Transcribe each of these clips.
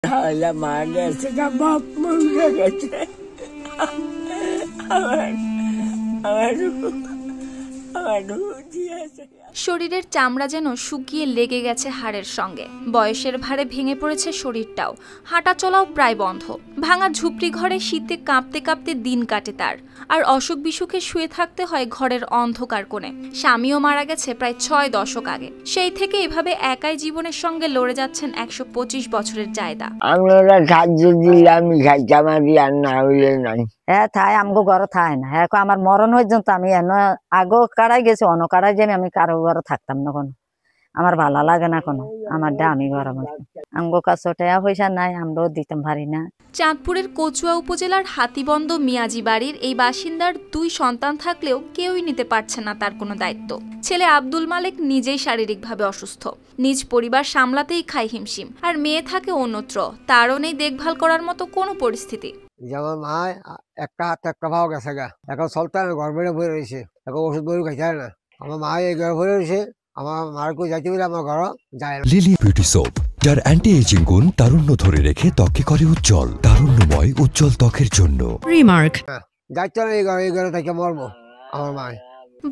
তাহলে মা গেছে বাপ মরে গেছে। শরীরের চামড়া যেন শুকিয়ে লেগে গেছে হাড়ের সঙ্গে। বয়সের ভারে ভেঙে পড়েছে শরীরটাও, হাঁটা চলাও প্রায় বন্ধ। ভাঙা ঝুপড়ি ঘরে শীতে কাঁপতে কাঁপতে দিন কাটে তার। আর অসুখ বিসুখে শুয়ে থাকতে হয় ঘরের অন্ধকার কোণে। স্বামীও মারা গেছে প্রায় 6 দশক আগে। সেই থেকে এভাবে একাই জীবনের সঙ্গে লড়ে যাচ্ছেন 125 বছরের জায়দা। আমরা সাহায্য দিলে আমি খাইতাম আর না হইলে নাই। হ্যাঁ থাই আমগো ঘরে থাই না। হ্যাঁ আমার মরণ পর্যন্ত আমি আগো কাড়াই গেছি, অন্য কাড়াই যাই আমি কারো ঘরে থাকতাম না কোনো। আমার ভালো লাগে না কোনো, আমার দামি ঘরে আমগো কাছে টাকা পয়সা নাই, আমরাও দিতাম পারি না। চাঁদপুরের কচুয়া উপজেলার হাতিবন্দ মিয়াজি বাড়ির এই বাসিন্দার 2 সন্তান থাকলেও কেউই নিতে পারছে না তার কোনো দায়িত্ব। ছেলে আব্দুল মালেক নিজেই শারীরিকভাবে অসুস্থ, নিজ পরিবার সামলাতেই খায় হিমশিম। আর মেয়ে থাকে অন্যত্র, তারও নেই দেখভাল করার মতো কোনো পরিস্থিতি। যেমন মা একটা হাত একটা ভাও গেছে গা, এখন সলতান ঘর বেড়ে বয়ে রয়েছে, এখন ওষুধ বই খাইতে না। আমার মা এই ঘরে বয়ে রয়েছে, আমার মার কই যাইতে বলে আমার ঘর যায় না। লিলি বিউটি সোপ, যার অ্যান্টি এজিং গুণ তারুণ্য ধরে রেখে ত্বকে করে উজ্জ্বল। তারুণ্যময় উজ্জ্বল ত্বকের জন্য রিমার্ক। যাইতে না এই ঘরে থেকে মরবো আমার মা।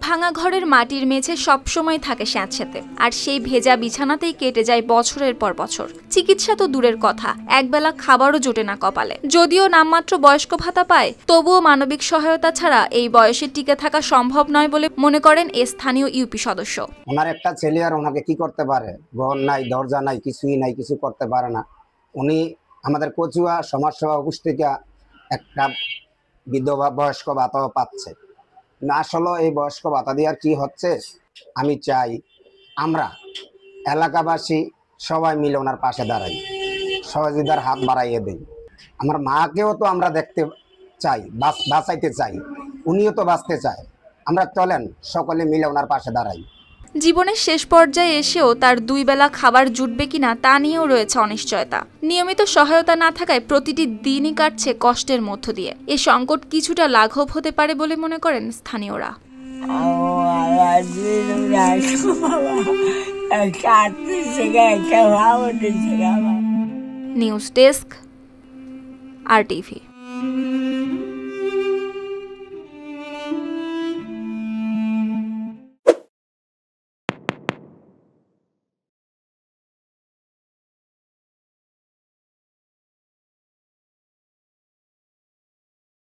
ভাঙা ঘরের মাটির মেঝে সবসময় থাকে স্যাঁতস্যাঁতে, আর সেই ভেজা বিছানাতেই কেটে যায় বছরের পর বছর। চিকিৎসা তো দূরের কথা, একবেলা খাবারও জোটে না কপালে। যদিও নামমাত্র বয়স্ক ভাতা পায়, তবুও মানবিক সহায়তা ছাড়া এই বয়সে টিকে থাকা সম্ভব নয় বলে মনে করেন এ স্থানীয় ইউপি সদস্য। ওনার একটা ছেলে, আর ওনাকে কি করতে পারে? ঘর নাই, দরজা নাই, কিছুই নাই, কিছু করতে পারে না। উনি আমাদের কচুয়া সমাজসেবা অফিস থেকে একটা বিধবা বয়স্ক ভাতাও পাচ্ছে না। আসলে এই বয়স্ক ভাতা দিয়ে আর কি হচ্ছে? আমি চাই আমরা এলাকাবাসী সবাই মিলে ওনার পাশে দাঁড়াই, সহযোগিতার হাত বাড়াইয়ে দেই। আমার মাকেও তো আমরা দেখতে চাই, বাঁচাইতে চাই, উনিও তো বাঁচতে চায়। আমরা চলেন সকলে মিলে ওনার পাশে দাঁড়াই। জীবনের শেষ পর্যায়ে এসেও তার 2 বেলা খাবার জুটবে কিনা তা নিয়েও রয়েছে অনিশ্চয়তা। নিয়মিত সহায়তা না থাকায় প্রতিটি দিনই কাটছে কষ্টের মধ্য দিয়ে। এ সংকট কিছুটা লাঘব হতে পারে বলে মনে করেন স্থানীয়রা। News desk, RTV।